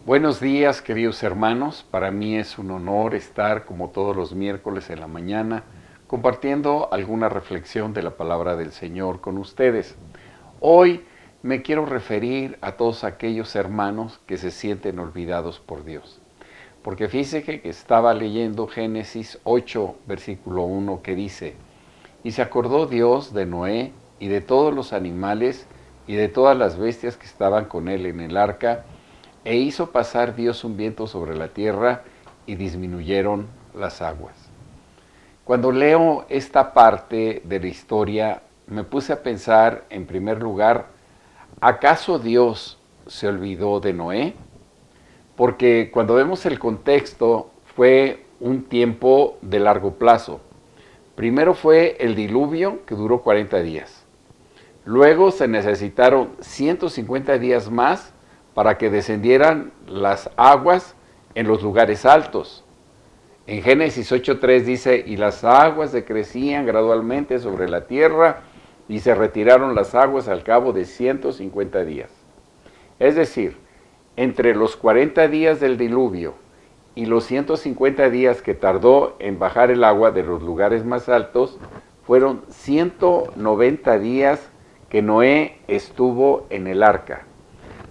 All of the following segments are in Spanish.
Buenos días, queridos hermanos. Para mí es un honor estar, como todos los miércoles en la mañana, compartiendo alguna reflexión de la palabra del Señor con ustedes. Hoy me quiero referir a todos aquellos hermanos que se sienten olvidados por Dios. Porque fíjese que estaba leyendo Génesis 8, versículo 1, que dice: Y se acordó Dios de Noé y de todos los animales y de todas las bestias que estaban con él en el arca, e hizo pasar Dios un viento sobre la tierra y disminuyeron las aguas. Cuando leo esta parte de la historia, me puse a pensar, en primer lugar, ¿acaso Dios se olvidó de Noé? Porque cuando vemos el contexto, fue un tiempo de largo plazo. Primero fue el diluvio, que duró 40 días. Luego se necesitaron 150 días más para que descendieran las aguas en los lugares altos. En Génesis 8:3 dice: y las aguas decrecían gradualmente sobre la tierra y se retiraron las aguas al cabo de 150 días. Es decir, entre los 40 días del diluvio y los 150 días que tardó en bajar el agua de los lugares más altos, fueron 190 días que Noé estuvo en el arca.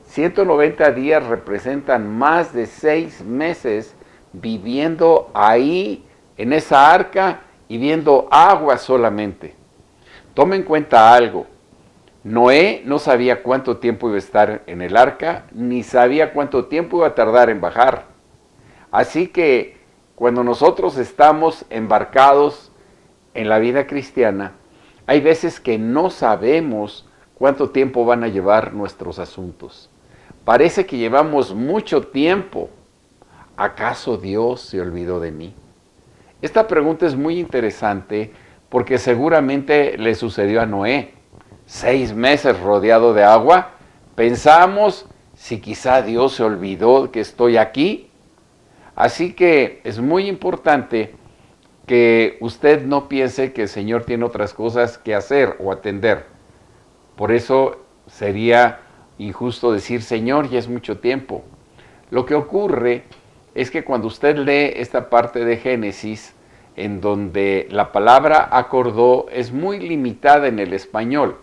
190 días representan más de 6 meses viviendo ahí, en esa arca, y viendo agua solamente. Tome en cuenta algo: Noé no sabía cuánto tiempo iba a estar en el arca, ni sabía cuánto tiempo iba a tardar en bajar. Así que cuando nosotros estamos embarcados en la vida cristiana, hay veces que no sabemos cuánto tiempo van a llevar nuestros asuntos. Parece que llevamos mucho tiempo. ¿Acaso Dios se olvidó de mí? Esta pregunta es muy interesante porque seguramente le sucedió a Noé. 6 meses rodeado de agua. Pensamos si quizá Dios se olvidó que estoy aquí. Así que es muy importante que usted no piense que el Señor tiene otras cosas que hacer o atender. Por eso sería injusto decir: Señor, ya es mucho tiempo. Lo que ocurre es que cuando usted lee esta parte de Génesis, en donde la palabra acordó es muy limitada en el español.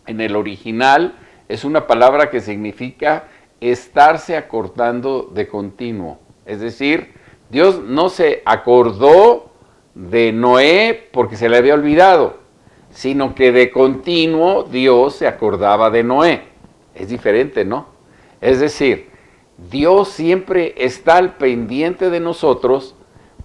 En el original es una palabra que significa estarse acordando de continuo. Es decir, Dios no se acordó de Noé porque se le había olvidado, sino que de continuo Dios se acordaba de Noé. Es diferente, ¿no? Es decir, Dios siempre está al pendiente de nosotros,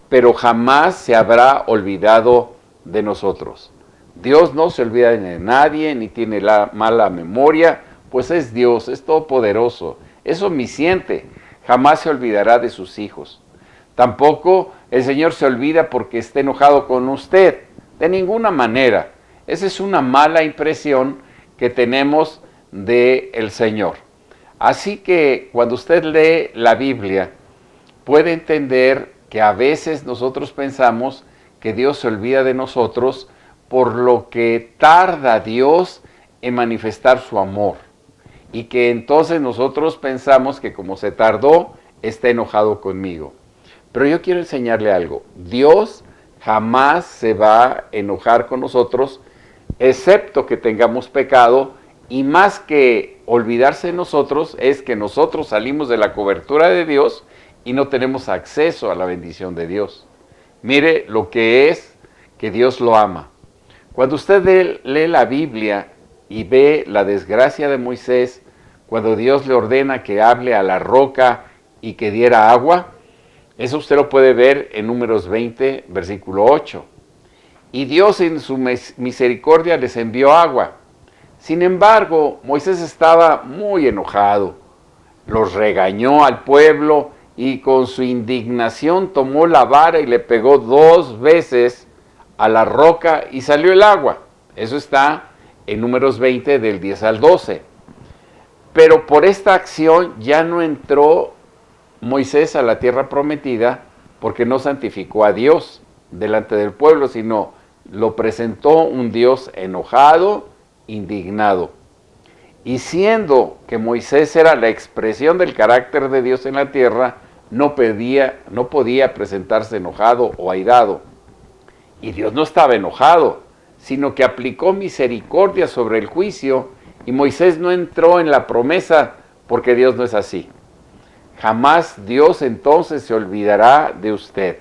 pero jamás se habrá olvidado de nosotros. Dios no se olvida de nadie, ni tiene la mala memoria, pues es Dios, es todopoderoso, es omnisciente, jamás se olvidará de sus hijos. Tampoco el Señor se olvida porque esté enojado con usted, de ninguna manera. Esa es una mala impresión que tenemos del Señor. Así que cuando usted lee la Biblia, puede entender que a veces nosotros pensamos que Dios se olvida de nosotros por lo que tarda Dios en manifestar su amor. Y que entonces nosotros pensamos que como se tardó, está enojado conmigo. Pero yo quiero enseñarle algo: Dios jamás se va a enojar con nosotros, excepto que tengamos pecado, y más que olvidarse de nosotros, es que nosotros salimos de la cobertura de Dios y no tenemos acceso a la bendición de Dios. Mire lo que es que Dios lo ama. Cuando usted lee la Biblia y ve la desgracia de Moisés, cuando Dios le ordena que hable a la roca y que diera agua, eso usted lo puede ver en Números 20, versículo 8. Y Dios en su misericordia les envió agua. Sin embargo, Moisés estaba muy enojado. Los regañó al pueblo y con su indignación tomó la vara y le pegó 2 veces a la roca y salió el agua. Eso está en Números 20 del 10 al 12. Pero por esta acción ya no entró Moisés a la tierra prometida, porque no santificó a Dios delante del pueblo, sino lo presentó un Dios enojado, indignado. Y siendo que Moisés era la expresión del carácter de Dios en la tierra, no podía presentarse enojado o airado. Y Dios no estaba enojado, sino que aplicó misericordia sobre el juicio, y Moisés no entró en la promesa porque Dios no es así. Jamás Dios entonces se olvidará de usted.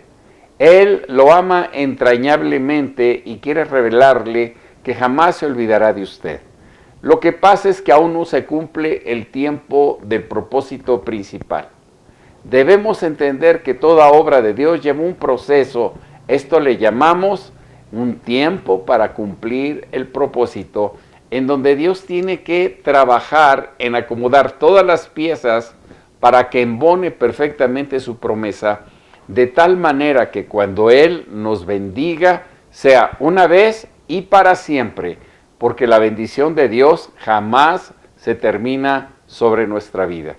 Él lo ama entrañablemente y quiere revelarle que jamás se olvidará de usted. Lo que pasa es que aún no se cumple el tiempo del propósito principal. Debemos entender que toda obra de Dios lleva un proceso. Esto le llamamos un tiempo para cumplir el propósito, en donde Dios tiene que trabajar en acomodar todas las piezas para que embone perfectamente su promesa, de tal manera que cuando Él nos bendiga, sea una vez y para siempre, porque la bendición de Dios jamás se termina sobre nuestra vida.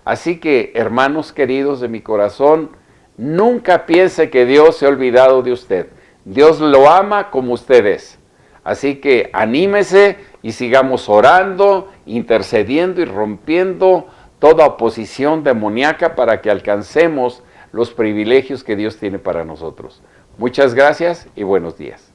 Así que, hermanos queridos de mi corazón, nunca piense que Dios se ha olvidado de usted. Dios lo ama como usted es. Así que anímese y sigamos orando, intercediendo y rompiendo toda oposición demoníaca para que alcancemos los privilegios que Dios tiene para nosotros. Muchas gracias y buenos días.